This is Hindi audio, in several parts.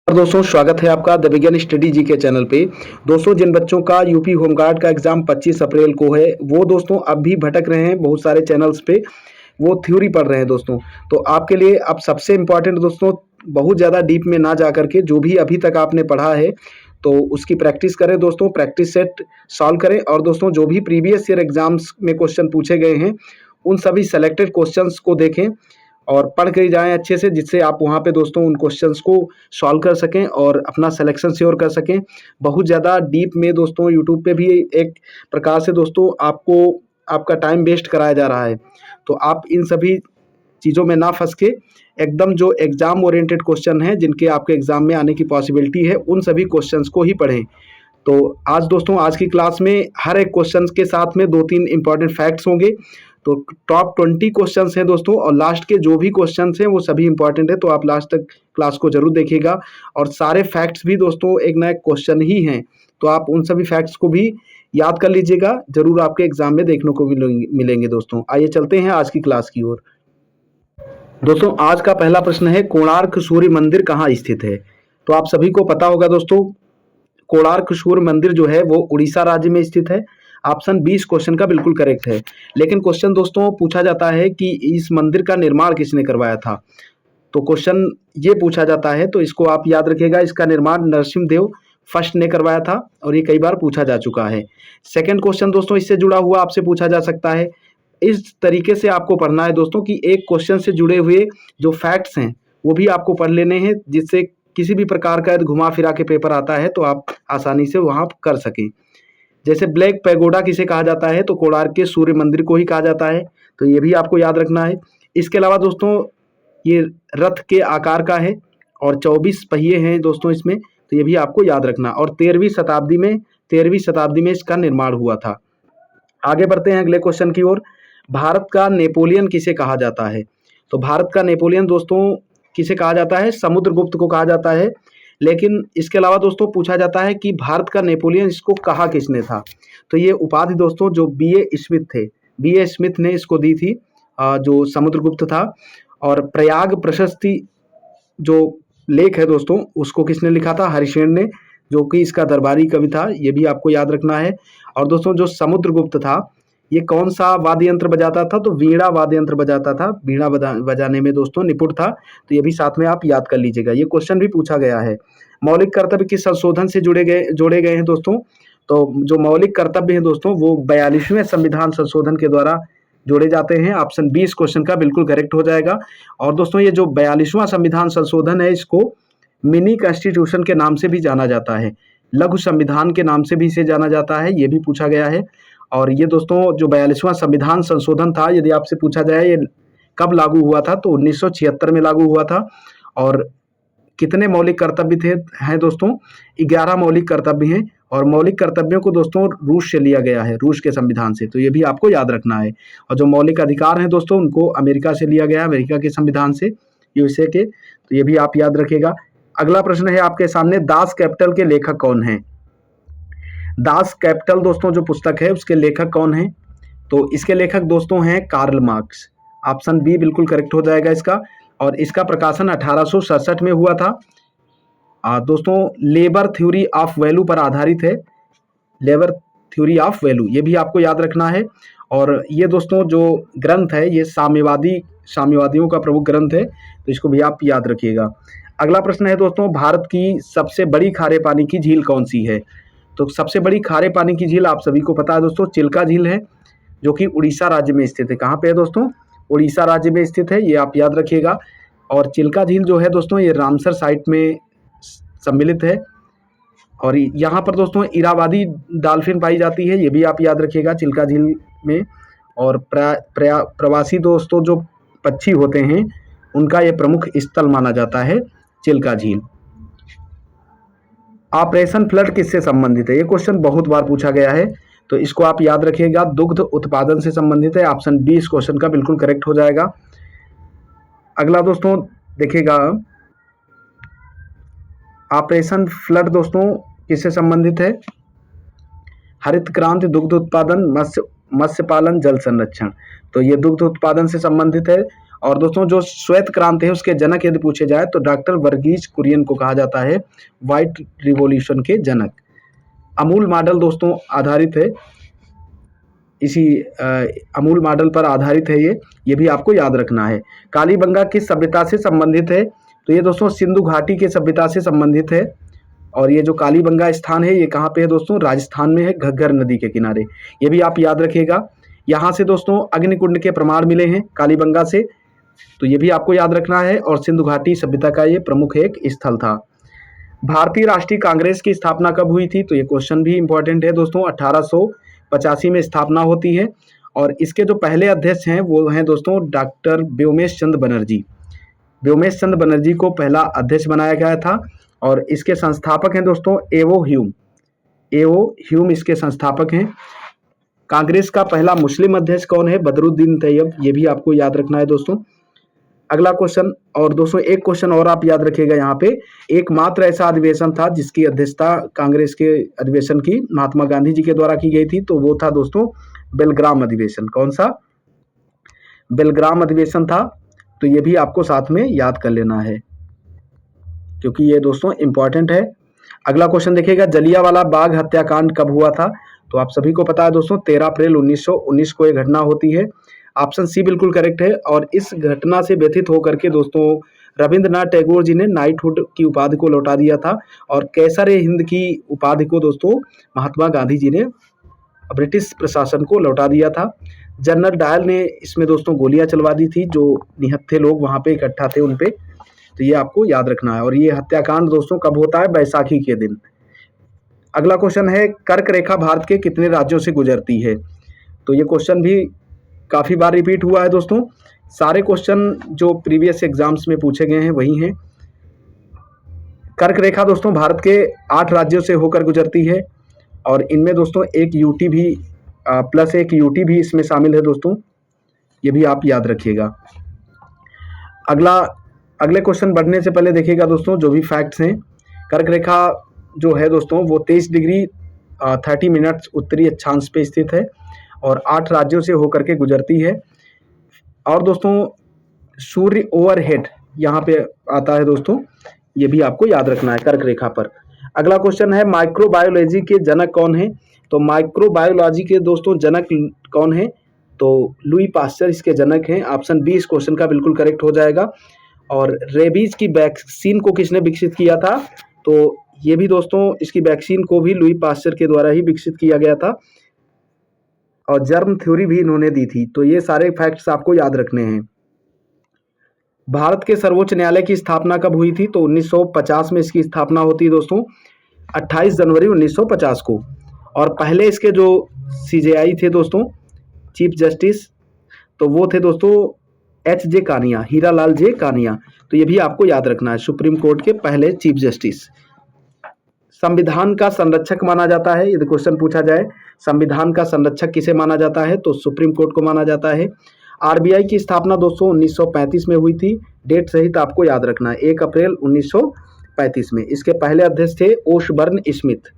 और दोस्तों स्वागत है आपका द विज्ञान स्टडी जी के चैनल पे। दोस्तों जिन बच्चों का यूपी होमगार्ड का एग्जाम 25 अप्रैल को है वो दोस्तों अब भी भटक रहे हैं बहुत सारे चैनल्स पे, वो थ्योरी पढ़ रहे हैं दोस्तों। तो आपके लिए अब सबसे इम्पॉर्टेंट दोस्तों, बहुत ज़्यादा डीप में ना जा करके जो भी अभी तक आपने पढ़ा है तो उसकी प्रैक्टिस करें दोस्तों, प्रैक्टिस सेट सॉल्व करें। और दोस्तों जो भी प्रीवियस ईयर एग्जाम्स में क्वेश्चन पूछे गए हैं उन सभी सेलेक्टेड क्वेश्चंस को देखें और पढ़ के जाएँ अच्छे से, जिससे आप वहाँ पे दोस्तों उन क्वेश्चंस को सॉल्व कर सकें और अपना सिलेक्शन श्योर कर सकें। बहुत ज़्यादा डीप में दोस्तों यूट्यूब पे भी एक प्रकार से दोस्तों आपको आपका टाइम वेस्ट कराया जा रहा है। तो आप इन सभी चीज़ों में ना फँस के एकदम जो एग्ज़ाम ओरिएंटेड क्वेश्चन हैं जिनके आपके एग्ज़ाम में आने की पॉसिबिलिटी है उन सभी क्वेश्चंस को ही पढ़ें। तो आज दोस्तों आज की क्लास में हर एक क्वेश्चन के साथ में 2-3 इंपॉर्टेंट फैक्ट्स होंगे। तो टॉप 20 क्वेश्चंस हैं दोस्तों और लास्ट के जो भी क्वेश्चंस हैं वो सभी इंपॉर्टेंट है, तो आप लास्ट तक क्लास को जरूर देखिएगा। और सारे फैक्ट्स भी दोस्तों एक ना एक क्वेश्चन ही हैं, तो आप उन सभी फैक्ट्स को भी याद कर लीजिएगा, जरूर आपके एग्जाम में देखने को मिलेंगे दोस्तों। आइए चलते हैं आज की क्लास की ओर। दोस्तों आज का पहला प्रश्न है, कोणार्क सूर्य मंदिर कहाँ स्थित है? तो आप सभी को पता होगा दोस्तों, कोणार्क सूर्य मंदिर जो है वो उड़ीसा राज्य में स्थित है। ऑप्शन 20 क्वेश्चन का बिल्कुल करेक्ट है। लेकिन क्वेश्चन दोस्तों पूछा जाता है कि इस मंदिर का निर्माण किसने करवाया था? तो क्वेश्चन ये पूछा जाता है, तो इसको आप याद रखिएगा, इसका निर्माण नरसिम्हदेव फर्स्ट ने करवाया था और ये कई बार पूछा जा चुका है। सेकंड क्वेश्चन दोस्तों इससे जुड़ा हुआ आपसे पूछा जा सकता है। इस तरीके से आपको पढ़ना है दोस्तों कि एक क्वेश्चन से जुड़े हुए जो फैक्ट्स हैं वो भी आपको पढ़ लेने हैं, जिससे किसी भी प्रकार का यदि घुमा फिरा के पेपर आता है तो आप आसानी से वहाँ कर सकें। जैसे ब्लैक पैगोडा किसे कहा जाता है? तो कोणार्क के सूर्य मंदिर को ही कहा जाता है, तो ये भी आपको याद रखना है। इसके अलावा दोस्तों ये रथ के आकार का है और 24 पहिए हैं दोस्तों इसमें, तो ये भी आपको याद रखना। और 13वीं शताब्दी में इसका निर्माण हुआ था। आगे बढ़ते हैं अगले क्वेश्चन की ओर। भारत का नेपोलियन किसे कहा जाता है? तो भारत का नेपोलियन दोस्तों किसे कहा जाता है? समुद्रगुप्त को कहा जाता है। लेकिन इसके अलावा दोस्तों पूछा जाता है कि भारत का नेपोलियन इसको कहा किसने था? तो ये उपाधि दोस्तों जो B.A. स्मिथ थे, B.A. स्मिथ ने इसको दी थी, जो समुद्रगुप्त था। और प्रयाग प्रशस्ति जो लेख है दोस्तों उसको किसने लिखा था? हरिशेन ने, जो कि इसका दरबारी कवि था, ये भी आपको याद रखना है। और दोस्तों जो समुद्रगुप्त था ये कौन सा वाद्य यंत्र बजाता था? तो वीणा वाद्य यंत्र बजाता था, वीणा बजाने में दोस्तों निपुण था, तो ये भी साथ में आप याद कर लीजिएगा। ये क्वेश्चन भी पूछा गया है। मौलिक कर्तव्य किस संशोधन से जोड़े गए हैं दोस्तों? तो जो मौलिक कर्तव्य हैं दोस्तों वो 42वें संविधान संशोधन के द्वारा जोड़े जाते हैं। ऑप्शन 20 क्वेश्चन का बिल्कुल करेक्ट हो जाएगा। और दोस्तों ये जो 42वां संविधान संशोधन है इसको मिनी कॉन्स्टिट्यूशन के नाम से भी जाना जाता है, लघु संविधान के नाम से भी इसे जाना जाता है, ये भी पूछा गया है। और ये दोस्तों जो 42वां संविधान संशोधन था, यदि आपसे पूछा जाए ये कब लागू हुआ था, तो 1976 में लागू हुआ था। और कितने मौलिक कर्तव्य थे हैं दोस्तों? 11 मौलिक कर्तव्य हैं। और मौलिक कर्तव्यों को दोस्तों रूस से लिया गया है, रूस के संविधान से, तो ये भी आपको याद रखना है। और जो मौलिक अधिकार हैं दोस्तों उनको अमेरिका से लिया गया है, अमेरिका के संविधान से, यूएसए के, तो ये भी आप याद रखिएगा। अगला प्रश्न है आपके सामने, दास कैपिटल के लेखक कौन हैं? दास कैपिटल दोस्तों जो पुस्तक है उसके लेखक कौन हैं? तो इसके लेखक दोस्तों हैं कार्ल मार्क्स। ऑप्शन बी बिल्कुल करेक्ट हो जाएगा इसका। और इसका प्रकाशन 1867 में हुआ था। दोस्तों लेबर थ्योरी ऑफ वैल्यू पर आधारित है, लेबर थ्योरी ऑफ वैल्यू, ये भी आपको याद रखना है। और ये दोस्तों जो ग्रंथ है ये साम्यवादियों का प्रमुख ग्रंथ है, तो इसको भी आप याद रखिएगा। अगला प्रश्न है दोस्तों, भारत की सबसे बड़ी खारे पानी की झील कौन सी है? तो सबसे बड़ी खारे पानी की झील आप सभी को पता है दोस्तों, चिल्का झील है, जो कि उड़ीसा राज्य में स्थित है। कहाँ पे है दोस्तों? उड़ीसा राज्य में स्थित है, ये आप याद रखिएगा। और चिल्का झील जो है दोस्तों ये रामसर साइट में सम्मिलित है। और यहाँ पर दोस्तों इरावदी डॉल्फिन पाई जाती है, ये भी आप याद रखिएगा चिल्का झील में। और प्रवासी दोस्तों जो पक्षी होते हैं उनका ये प्रमुख स्थल माना जाता है चिल्का झील। ऑपरेशन फ्लड किससे संबंधित है? ये क्वेश्चन बहुत बार पूछा गया है, तो इसको आप याद रखिएगा, दुग्ध उत्पादन से संबंधित है। ऑप्शन बी इस क्वेश्चन का बिल्कुल करेक्ट हो जाएगा। अगला दोस्तों देखिएगा, ऑपरेशन फ्लड दोस्तों किससे संबंधित है? हरित क्रांति, दुग्ध उत्पादन, मत्स्य पालन, जल संरक्षण, तो ये दुग्ध उत्पादन से संबंधित है। और दोस्तों जो श्वेत क्रांति है उसके जनक यदि पूछे जाए तो डॉक्टर वर्गीज कुरियन को कहा जाता है व्हाइट रिवॉल्यूशन के जनक। अमूल मॉडल दोस्तों आधारित है, इसी अमूल मॉडल पर आधारित है ये भी आपको याद रखना है। कालीबंगा किस सभ्यता से संबंधित है? तो ये दोस्तों सिंधु घाटी के सभ्यता से संबंधित है। और ये जो कालीबंगा स्थान है ये कहाँ पे है दोस्तों? राजस्थान में है, घग्गर नदी के किनारे। ये भी आप याद रखिएगा। यहाँ से दोस्तों अग्निकुंड के प्रमाण मिले हैं कालीबंगा से, तो ये भी आपको याद रखना है। और सिंधु घाटी सभ्यता का ये प्रमुख एक स्थल था। भारतीय राष्ट्रीय कांग्रेस की स्थापना कब हुई थी? तो ये क्वेश्चन भी इंपॉर्टेंट है दोस्तों। 1885 में स्थापना होती है और इसके जो पहले अध्यक्ष हैं वो हैं दोस्तों डॉक्टर व्योमेश चंद्र बनर्जी। व्योमेश चंद्र बनर्जी को पहला अध्यक्ष बनाया गया था। और इसके संस्थापक हैं दोस्तों एवो ह्यूम इसके संस्थापक हैं। कांग्रेस का पहला मुस्लिम अध्यक्ष कौन है? बदरुद्दीन तैयब। ये भी आपको याद रखना है दोस्तों। अगला क्वेश्चन, और दोस्तों एक क्वेश्चन और आप याद रखिएगा यहाँ पे, एकमात्र ऐसा अधिवेशन था जिसकी अध्यक्षता कांग्रेस के अधिवेशन की महात्मा गांधी जी के द्वारा की गई थी, तो वो था दोस्तों बेलग्राम अधिवेशन। कौन सा? बेलग्राम अधिवेशन था। तो ये भी आपको साथ में याद कर लेना है क्योंकि ये दोस्तों इंपॉर्टेंट है। अगला क्वेश्चन देखिएगा, जलियांवाला बाग हत्याकांड कब हुआ था? तो आप सभी को पता है दोस्तों 13 अप्रैल 1919 को ये घटना होती है। ऑप्शन सी बिल्कुल करेक्ट है। और इस घटना से व्यथित होकर के दोस्तों रविंद्रनाथ टैगोर जी ने नाइटहुड की उपाधि को लौटा दिया था और कैसर हिंद की उपाधि को दोस्तों महात्मा गांधी जी ने ब्रिटिश प्रशासन को लौटा दिया था। जनरल डायल ने इसमें दोस्तों गोलियां चलवा दी थी, जो निहत्थे लोग वहां पे इकट्ठा थे उन पे। तो ये आपको याद रखना है। और ये हत्याकांड दोस्तों कब होता है? बैसाखी के दिन। अगला क्वेश्चन है, कर्क रेखा भारत के कितने राज्यों से गुजरती है? तो ये क्वेश्चन भी काफ़ी बार रिपीट हुआ है दोस्तों। सारे क्वेश्चन जो प्रीवियस एग्जाम्स में पूछे गए हैं वही हैं। कर्क रेखा दोस्तों भारत के 8 राज्यों से होकर गुजरती है और इनमें दोस्तों एक यूटी भी प्लस एक यूटी भी इसमें शामिल है दोस्तों, ये भी आप याद रखिएगा। अगले क्वेश्चन बढ़ने से पहले देखिएगा दोस्तों जो भी फैक्ट्स हैं। कर्क रेखा जो है दोस्तों वो 23 डिग्री 30 मिनट्स उत्तरी अक्षांश पे स्थित है और 8 राज्यों से होकर के गुजरती है। और दोस्तों सूर्य ओवरहेड यहाँ पे आता है दोस्तों, ये भी आपको याद रखना है कर्क रेखा पर। अगला क्वेश्चन है, माइक्रोबायोलॉजी के जनक कौन है? तो माइक्रोबायोलॉजी के दोस्तों जनक कौन है? तो लुई पास्चर इसके जनक हैं। ऑप्शन बी इस क्वेश्चन का बिल्कुल करेक्ट हो जाएगा। और रेबीज की वैक्सीन को किसने विकसित किया था? तो ये भी दोस्तों इसकी वैक्सीन को भी लुई पास्चर के द्वारा ही विकसित किया गया था और जर्म थ्योरी भी इन्होंने दी थी। तो ये सारे फैक्ट्स आपको याद रखने हैं। भारत के सर्वोच्च न्यायालय की स्थापना कब हुई थी? तो 1950 में इसकी स्थापना होती है दोस्तों, 28 जनवरी 1950 को। और पहले इसके जो सीजेआई थे दोस्तों, चीफ जस्टिस, तो वो थे दोस्तों एच.जे. कानिया, हीरालाल जे कानिया। तो ये भी आपको याद रखना है, सुप्रीम कोर्ट के पहले चीफ जस्टिस। संविधान का संरक्षक माना जाता है, यदि क्वेश्चन पूछा जाए संविधान का संरक्षक किसे माना जाता है? तो सुप्रीम कोर्ट को माना जाता है। आरबीआई की स्थापना दोस्तों 1935 में हुई थी। डेट सहित आपको याद रखना है, 1 अप्रैल 1935 में। इसके पहले अध्यक्ष थे ओशबर्न स्मिथ।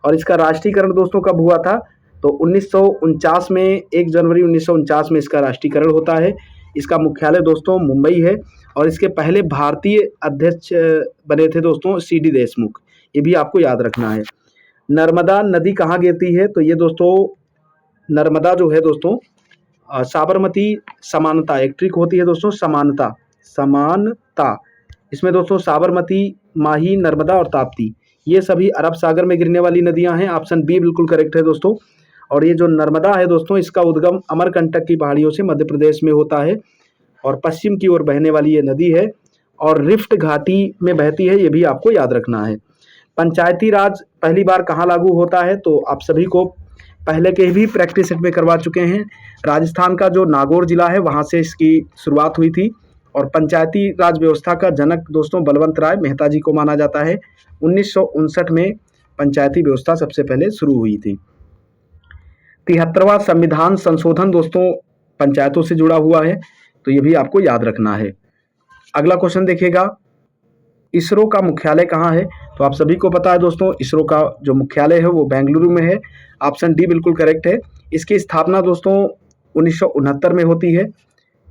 और इसका राष्ट्रीयकरण दोस्तों कब हुआ था? तो 1949 में, 1 जनवरी 1949 में इसका राष्ट्रीयकरण होता है। इसका मुख्यालय दोस्तों मुंबई है और इसके पहले भारतीय अध्यक्ष बने थे दोस्तों सी.डी. देशमुख। ये भी आपको याद रखना है। नर्मदा नदी कहाँ गिरती है? तो ये दोस्तों नर्मदा जो है दोस्तों साबरमती समानता, एक ट्रिक होती है दोस्तों, समानता। इसमें दोस्तों साबरमती, माही, नर्मदा और ताप्ती, ये सभी अरब सागर में गिरने वाली नदियां हैं। ऑप्शन बी बिल्कुल करेक्ट है दोस्तों। और ये जो नर्मदा है दोस्तों इसका उद्गम अमरकंटक की पहाड़ियों से मध्य प्रदेश में होता है और पश्चिम की ओर बहने वाली ये नदी है और रिफ्ट घाटी में बहती है, ये भी आपको याद रखना है। पंचायती राज पहली बार कहाँ लागू होता है? तो आप सभी को पहले के भी प्रैक्टिस सेट में करवा चुके हैं। राजस्थान का जो नागौर जिला है वहाँ से इसकी शुरुआत हुई थी और पंचायती राज व्यवस्था का जनक दोस्तों बलवंत राय मेहता जी को माना जाता है। 1959 में पंचायती व्यवस्था सबसे पहले शुरू हुई थी। 73वां संविधान संशोधन दोस्तों पंचायतों से जुड़ा हुआ है, तो ये भी आपको याद रखना है। अगला क्वेश्चन देखिएगा, इसरो का मुख्यालय कहाँ है? तो आप सभी को पता है दोस्तों इसरो का जो मुख्यालय है वो बेंगलुरु में है। ऑप्शन डी बिल्कुल करेक्ट है। इसकी स्थापना दोस्तों 1969 में होती है।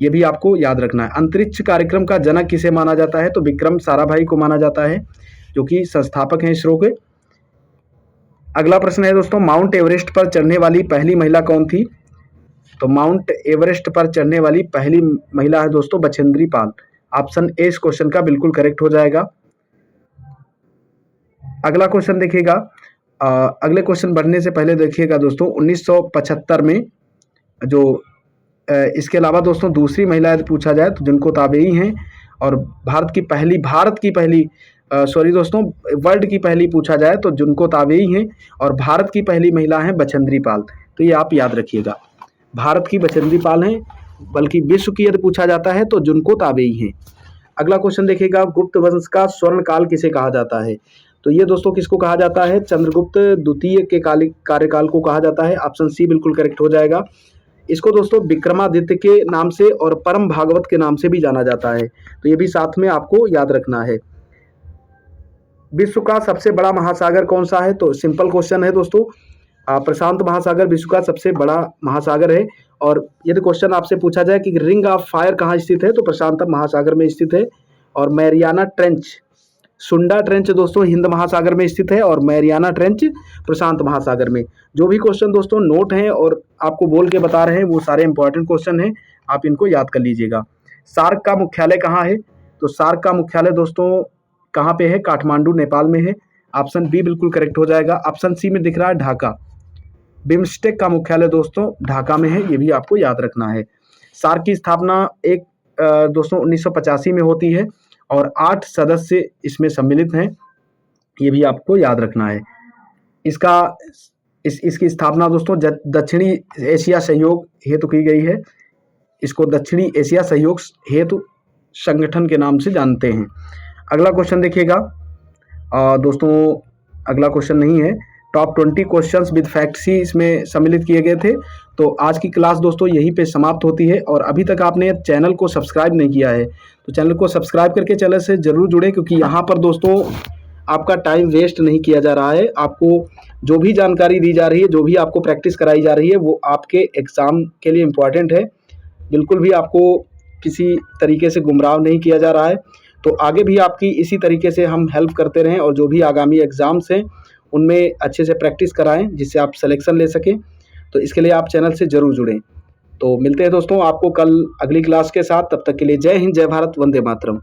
ये भी आपको याद रखना है। अंतरिक्ष कार्यक्रम का जनक किसे माना जाता है? तो विक्रम साराभाई को माना जाता है, जो कि संस्थापक हैं इसरो के। अगला प्रश्न है दोस्तों, माउंट एवरेस्ट पर चढ़ने वाली पहली महिला कौन थी? तो माउंट एवरेस्ट पर चढ़ने वाली पहली महिला है दोस्तों बछेंद्री पाल। ऑप्शन ए इस क्वेश्चन का बिल्कुल करेक्ट हो जाएगा। अगला क्वेश्चन देखिएगा, अगले क्वेश्चन बढ़ने से पहले देखिएगा दोस्तों, 1975 में जो इसके अलावा दोस्तों दूसरी महिला यदि पूछा जाए तो जिनको ताबेई हैं और भारत की पहली सॉरी दोस्तों, वर्ल्ड की पहली पूछा जाए तो जिनको ताबेई हैं और भारत की पहली महिला हैं बछेंद्री पाल। तो ये आप याद रखिएगा, भारत की बछेंद्री पाल हैं, बल्कि विश्व की यदि पूछा जाता है तो जिनको ताबेई हैं। अगला क्वेश्चन देखिएगा, गुप्त वंश का स्वर्ण काल किसे कहा जाता है? तो ये दोस्तों किसको कहा जाता है? चंद्रगुप्त द्वितीय के कार्यकाल को कहा जाता है। ऑप्शन सी बिल्कुल करेक्ट हो जाएगा। इसको दोस्तों विक्रमादित्य के नाम से और परम भागवत के नाम से भी जाना जाता है, तो ये भी साथ में आपको याद रखना है। विश्व का सबसे बड़ा महासागर कौन सा है? तो सिंपल क्वेश्चन है दोस्तों, प्रशांत महासागर विश्व का सबसे बड़ा महासागर है। और यदि क्वेश्चन आपसे पूछा जाए कि रिंग ऑफ फायर कहाँ स्थित है, तो प्रशांत महासागर में स्थित है। और मैरियाना ट्रेंच, सुंडा ट्रेंच दोस्तों हिंद महासागर में स्थित है और मैरियाना ट्रेंच प्रशांत महासागर में। जो भी क्वेश्चन दोस्तों नोट हैं और आपको बोल के बता रहे हैं वो सारे इंपॉर्टेंट क्वेश्चन हैं, आप इनको याद कर लीजिएगा। सार्क का मुख्यालय कहाँ है? तो सार्क का मुख्यालय दोस्तों कहाँ पे है? काठमांडू नेपाल में है। ऑप्शन बी बिल्कुल करेक्ट हो जाएगा। ऑप्शन सी में दिख रहा है ढाका। बिम्स्टेक का मुख्यालय दोस्तों ढाका में है, ये भी आपको याद रखना है। सार्क की स्थापना दोस्तों 1985 में होती है और 8 सदस्य इसमें सम्मिलित हैं, ये भी आपको याद रखना है। इसकी स्थापना दोस्तों दक्षिणी एशिया सहयोग हेतु की गई है। इसको दक्षिणी एशिया सहयोग हेतु संगठन के नाम से जानते हैं। अगला क्वेश्चन देखिएगा, दोस्तों अगला क्वेश्चन नहीं है, टॉप 20 क्वेश्चंस विद फैक्ट्स ही इसमें सम्मिलित किए गए थे। तो आज की क्लास दोस्तों यहीं पे समाप्त होती है। और अभी तक आपने चैनल को सब्सक्राइब नहीं किया है तो चैनल को सब्सक्राइब करके चैनल से ज़रूर जुड़े, क्योंकि यहाँ पर दोस्तों आपका टाइम वेस्ट नहीं किया जा रहा है। आपको जो भी जानकारी दी जा रही है, जो भी आपको प्रैक्टिस कराई जा रही है, वो आपके एग्ज़ाम के लिए इम्पॉर्टेंट है। बिल्कुल भी आपको किसी तरीके से गुमराह नहीं किया जा रहा है। तो आगे भी आपकी इसी तरीके से हम हेल्प करते रहें और जो भी आगामी एग्ज़ाम्स हैं उनमें अच्छे से प्रैक्टिस कराएं, जिससे आप सिलेक्शन ले सकें। तो इसके लिए आप चैनल से ज़रूर जुड़ें। तो मिलते हैं दोस्तों आपको कल अगली क्लास के साथ। तब तक के लिए जय हिंद, जय भारत, वंदे मातरम।